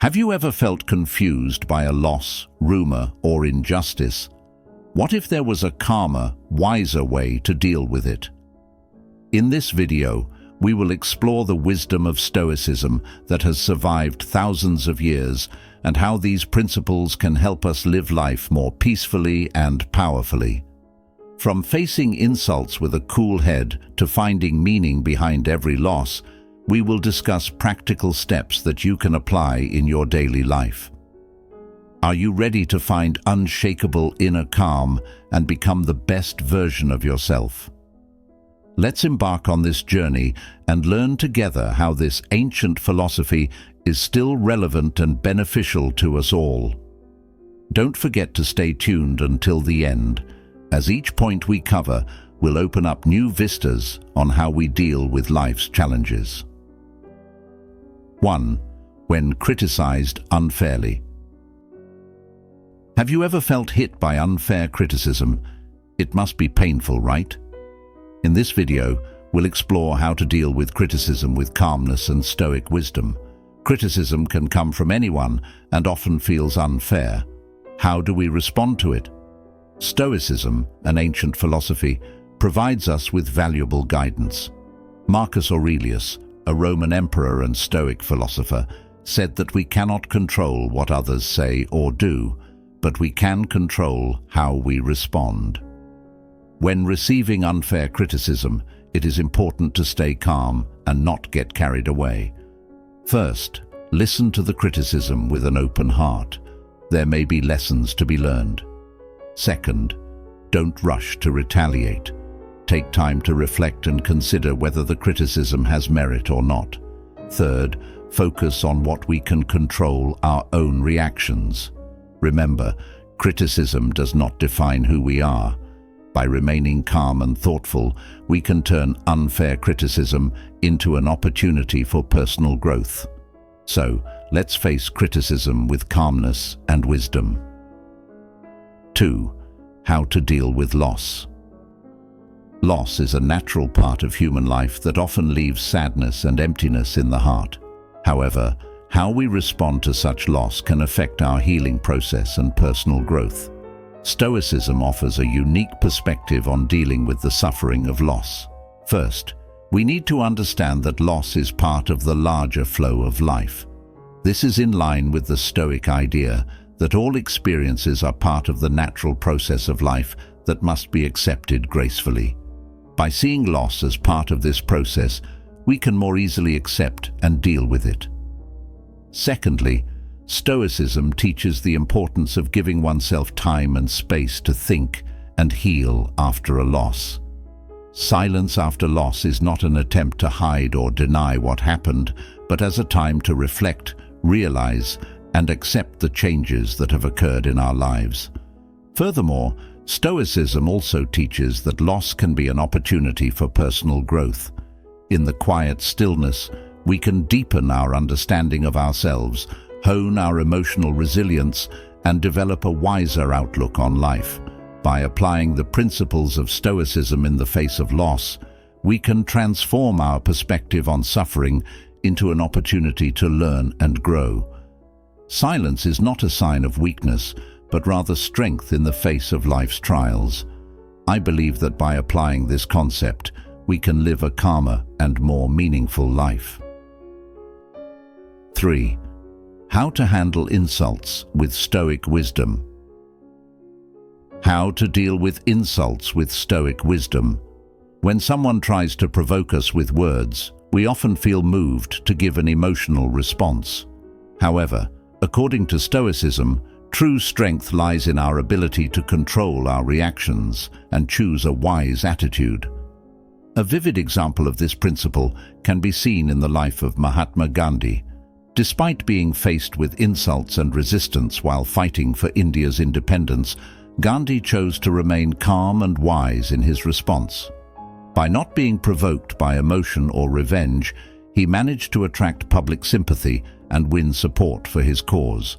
Have you ever felt confused by a loss, rumor, or injustice? What if there was a calmer, wiser way to deal with it? In this video, we will explore the wisdom of Stoicism that has survived thousands of years and how these principles can help us live life more peacefully and powerfully. From facing insults with a cool head to finding meaning behind every loss, we will discuss practical steps that you can apply in your daily life. Are you ready to find unshakable inner calm and become the best version of yourself? Let's embark on this journey and learn together how this ancient philosophy is still relevant and beneficial to us all. Don't forget to stay tuned until the end, as each point we cover will open up new vistas on how we deal with life's challenges. 1. When criticized unfairly. Have you ever felt hit by unfair criticism? It must be painful, right? In this video, we'll explore how to deal with criticism with calmness and Stoic wisdom. Criticism can come from anyone and often feels unfair. How do we respond to it? Stoicism, an ancient philosophy, provides us with valuable guidance. Marcus Aurelius, a Roman emperor and Stoic philosopher, said that we cannot control what others say or do, but we can control how we respond. When receiving unfair criticism, it is important to stay calm and not get carried away. First, listen to the criticism with an open heart. There may be lessons to be learned. Second, don't rush to retaliate. Take time to reflect and consider whether the criticism has merit or not. Third, focus on what we can control, our own reactions. Remember, criticism does not define who we are. By remaining calm and thoughtful, we can turn unfair criticism into an opportunity for personal growth. So, let's face criticism with calmness and wisdom. 2. How to deal with loss. Loss is a natural part of human life that often leaves sadness and emptiness in the heart. However, how we respond to such loss can affect our healing process and personal growth. Stoicism offers a unique perspective on dealing with the suffering of loss. First, we need to understand that loss is part of the larger flow of life. This is in line with the Stoic idea that all experiences are part of the natural process of life that must be accepted gracefully. By seeing loss as part of this process, we can more easily accept and deal with it. Secondly, Stoicism teaches the importance of giving oneself time and space to think and heal after a loss. Silence after loss is not an attempt to hide or deny what happened, but as a time to reflect, realize, and accept the changes that have occurred in our lives. Furthermore, Stoicism also teaches that loss can be an opportunity for personal growth. In the quiet stillness, we can deepen our understanding of ourselves, hone our emotional resilience, and develop a wiser outlook on life. By applying the principles of Stoicism in the face of loss, we can transform our perspective on suffering into an opportunity to learn and grow. Silence is not a sign of weakness, but rather strength in the face of life's trials. I believe that by applying this concept, we can live a calmer and more meaningful life. 3. How to handle insults with Stoic wisdom. How to deal with insults with Stoic wisdom. When someone tries to provoke us with words, we often feel moved to give an emotional response. However, according to Stoicism, true strength lies in our ability to control our reactions and choose a wise attitude. A vivid example of this principle can be seen in the life of Mahatma Gandhi. Despite being faced with insults and resistance while fighting for India's independence, Gandhi chose to remain calm and wise in his response. By not being provoked by emotion or revenge, he managed to attract public sympathy and win support for his cause.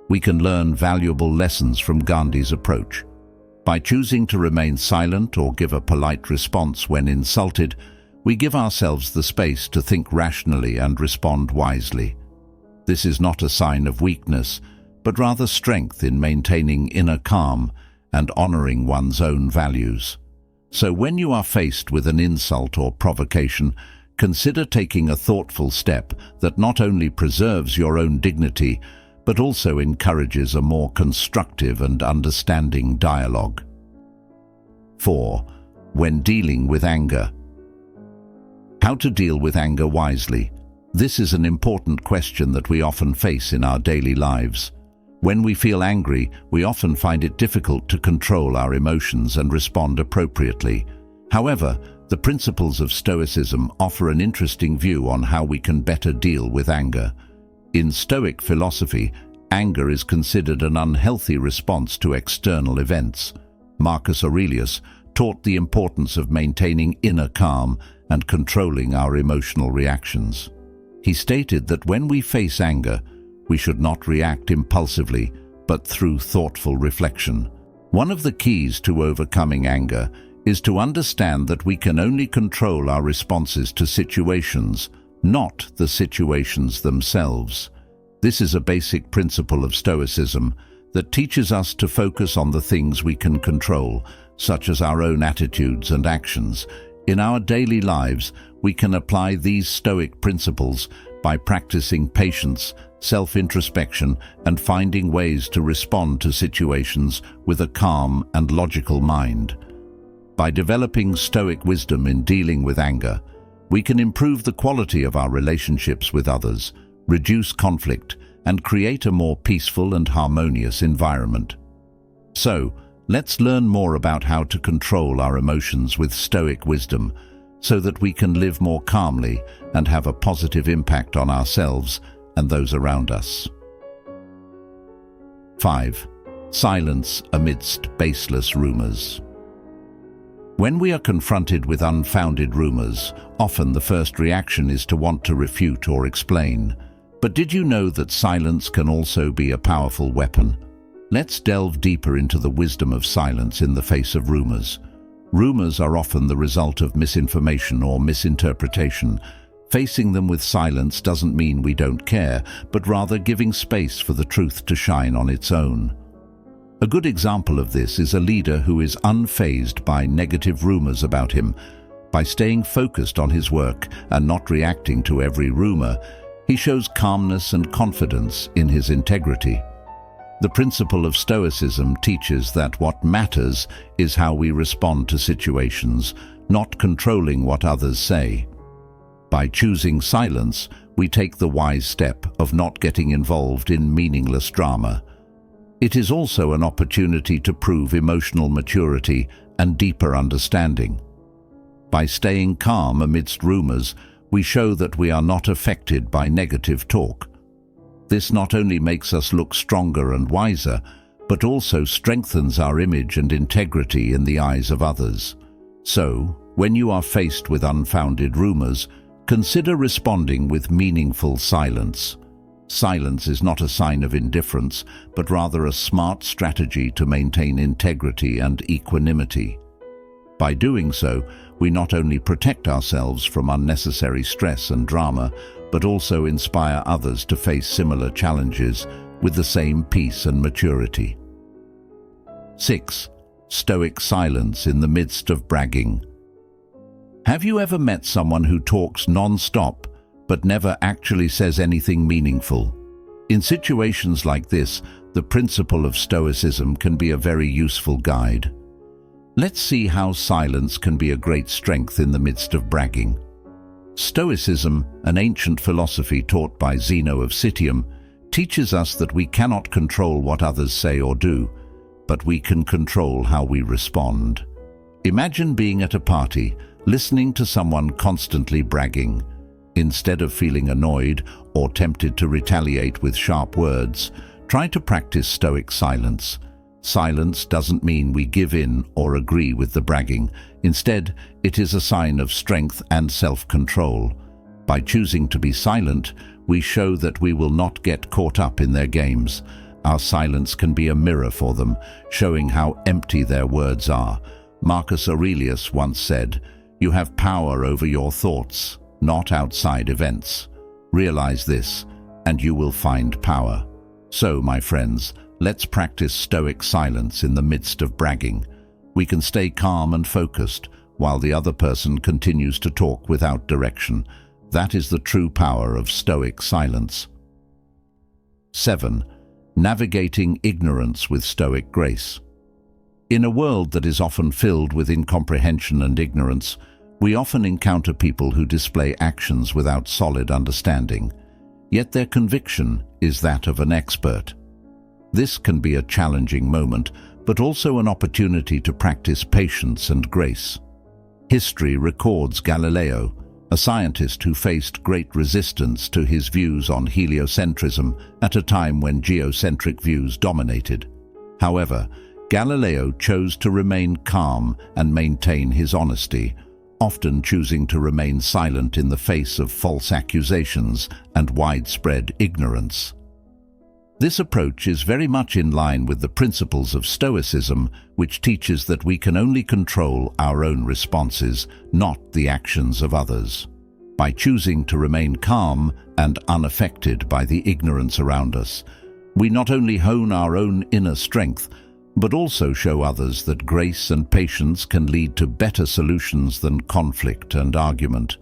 We can learn valuable lessons from Gandhi's approach. By choosing to remain silent or give a polite response when insulted, we give ourselves the space to think rationally and respond wisely. This is not a sign of weakness, but rather strength in maintaining inner calm and honoring one's own values. So when you are faced with an insult or provocation, consider taking a thoughtful step that not only preserves your own dignity, but also encourages a more constructive and understanding dialogue. 4. When dealing with anger. How to deal with anger wisely. This is an important question that we often face in our daily lives. When we feel angry, we often find it difficult to control our emotions and respond appropriately. However, the principles of Stoicism offer an interesting view on how we can better deal with anger. In Stoic philosophy, anger is considered an unhealthy response to external events. Marcus Aurelius taught the importance of maintaining inner calm and controlling our emotional reactions. He stated that when we face anger, we should not react impulsively, but through thoughtful reflection. One of the keys to overcoming anger is to understand that we can only control our responses to situations, not the situations themselves. This is a basic principle of Stoicism that teaches us to focus on the things we can control, such as our own attitudes and actions. In our daily lives, we can apply these Stoic principles by practicing patience, self-introspection, and finding ways to respond to situations with a calm and logical mind. By developing Stoic wisdom in dealing with anger, we can improve the quality of our relationships with others, reduce conflict, and create a more peaceful and harmonious environment. So, let's learn more about how to control our emotions with Stoic wisdom so that we can live more calmly and have a positive impact on ourselves and those around us. 5. Silence amidst baseless rumors. When we are confronted with unfounded rumors, often the first reaction is to want to refute or explain. But did you know that silence can also be a powerful weapon? Let's delve deeper into the wisdom of silence in the face of rumors. Rumors are often the result of misinformation or misinterpretation. Facing them with silence doesn't mean we don't care, but rather giving space for the truth to shine on its own. A good example of this is a leader who is unfazed by negative rumors about him. By staying focused on his work and not reacting to every rumor, he shows calmness and confidence in his integrity. The principle of Stoicism teaches that what matters is how we respond to situations, not controlling what others say. By choosing silence, we take the wise step of not getting involved in meaningless drama. It is also an opportunity to prove emotional maturity and deeper understanding. By staying calm amidst rumors, we show that we are not affected by negative talk. This not only makes us look stronger and wiser, but also strengthens our image and integrity in the eyes of others. So, when you are faced with unfounded rumors, consider responding with meaningful silence. Silence is not a sign of indifference, but rather a smart strategy to maintain integrity and equanimity. By doing so, we not only protect ourselves from unnecessary stress and drama, but also inspire others to face similar challenges with the same peace and maturity. 6. Stoic silence in the midst of bragging. Have you ever met someone who talks non-stop, but never actually says anything meaningful? In situations like this, the principle of Stoicism can be a very useful guide. Let's see how silence can be a great strength in the midst of bragging. Stoicism, an ancient philosophy taught by Zeno of Citium, teaches us that we cannot control what others say or do, but we can control how we respond. Imagine being at a party, listening to someone constantly bragging. Instead of feeling annoyed or tempted to retaliate with sharp words, try to practice Stoic silence. Silence doesn't mean we give in or agree with the bragging. Instead, it is a sign of strength and self-control. By choosing to be silent, we show that we will not get caught up in their games. Our silence can be a mirror for them, showing how empty their words are. Marcus Aurelius once said, "You have power over your thoughts, not outside events." Realize this. and you will find power. So, my friends, let's practice Stoic silence in the midst of bragging. We can stay calm and focused while the other person continues to talk without direction. That is the true power of Stoic silence. 7. Navigating ignorance with Stoic grace. In a world that is often filled with incomprehension and ignorance, we often encounter people who display actions without solid understanding, yet their conviction is that of an expert. This can be a challenging moment, but also an opportunity to practice patience and grace. History records Galileo, a scientist who faced great resistance to his views on heliocentrism at a time when geocentric views dominated. However, Galileo chose to remain calm and maintain his honesty, often choosing to remain silent in the face of false accusations and widespread ignorance. This approach is very much in line with the principles of Stoicism, which teaches that we can only control our own responses, not the actions of others. By choosing to remain calm and unaffected by the ignorance around us, we not only hone our own inner strength, but also show others that grace and patience can lead to better solutions than conflict and argument.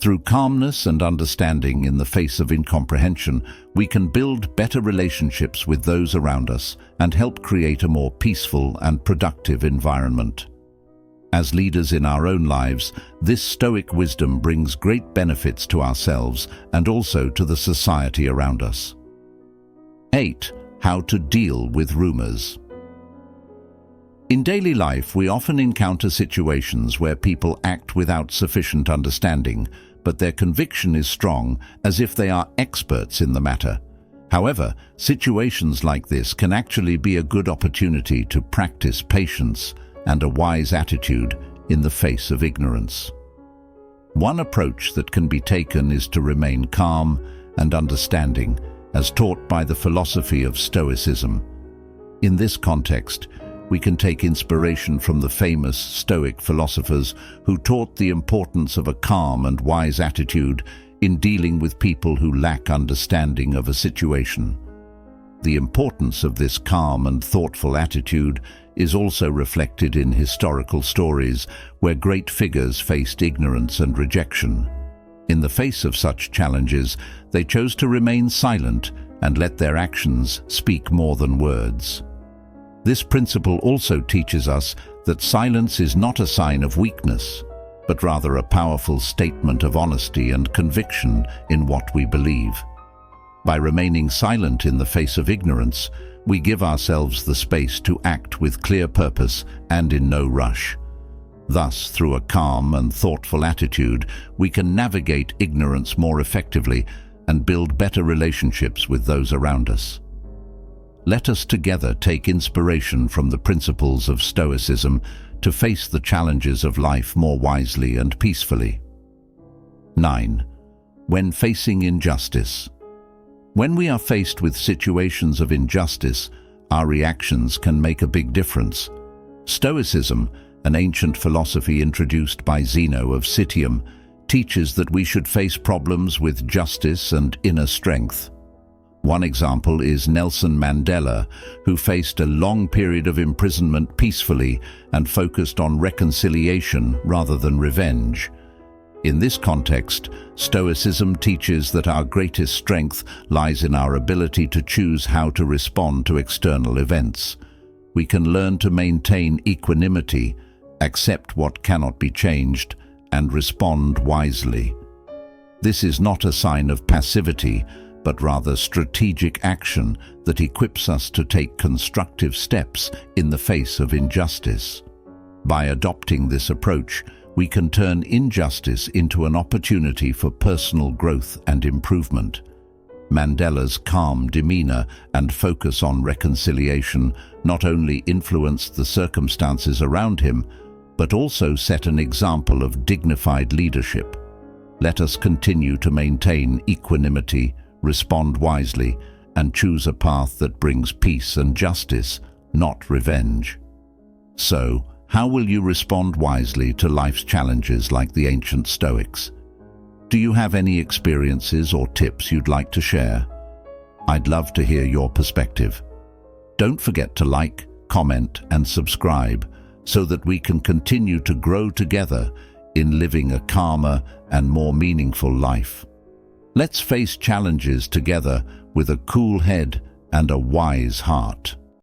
Through calmness and understanding in the face of incomprehension, we can build better relationships with those around us and help create a more peaceful and productive environment. As leaders in our own lives, this Stoic wisdom brings great benefits to ourselves and also to the society around us. 8. How to deal with rumors. In daily life, we often encounter situations where people act without sufficient understanding, but their conviction is strong, as if they are experts in the matter. However, situations like this can actually be a good opportunity to practice patience and a wise attitude in the face of ignorance. One approach that can be taken is to remain calm and understanding, as taught by the philosophy of Stoicism. In this context, we can take inspiration from the famous Stoic philosophers who taught the importance of a calm and wise attitude in dealing with people who lack understanding of a situation. The importance of this calm and thoughtful attitude is also reflected in historical stories where great figures faced ignorance and rejection. In the face of such challenges, they chose to remain silent and let their actions speak more than words. This principle also teaches us that silence is not a sign of weakness, but rather a powerful statement of honesty and conviction in what we believe. By remaining silent in the face of ignorance, we give ourselves the space to act with clear purpose and in no rush. Thus, through a calm and thoughtful attitude, we can navigate ignorance more effectively and build better relationships with those around us. Let us together take inspiration from the principles of Stoicism to face the challenges of life more wisely and peacefully. 9. When facing injustice. When we are faced with situations of injustice, our reactions can make a big difference. Stoicism, an ancient philosophy introduced by Zeno of Citium, teaches that we should face problems with justice and inner strength. One example is Nelson Mandela, who faced a long period of imprisonment peacefully and focused on reconciliation rather than revenge. In this context, Stoicism teaches that our greatest strength lies in our ability to choose how to respond to external events. We can learn to maintain equanimity, accept what cannot be changed, and respond wisely. This is not a sign of passivity, but rather strategic action that equips us to take constructive steps in the face of injustice. By adopting this approach, we can turn injustice into an opportunity for personal growth and improvement. Mandela's calm demeanor and focus on reconciliation not only influenced the circumstances around him, but also set an example of dignified leadership. Let us continue to maintain equanimity, respond wisely, and choose a path that brings peace and justice, not revenge. So, how will you respond wisely to life's challenges like the ancient Stoics? Do you have any experiences or tips you'd like to share? I'd love to hear your perspective. Don't forget to like, comment, and subscribe so that we can continue to grow together in living a calmer and more meaningful life. Let's face challenges together with a cool head and a wise heart.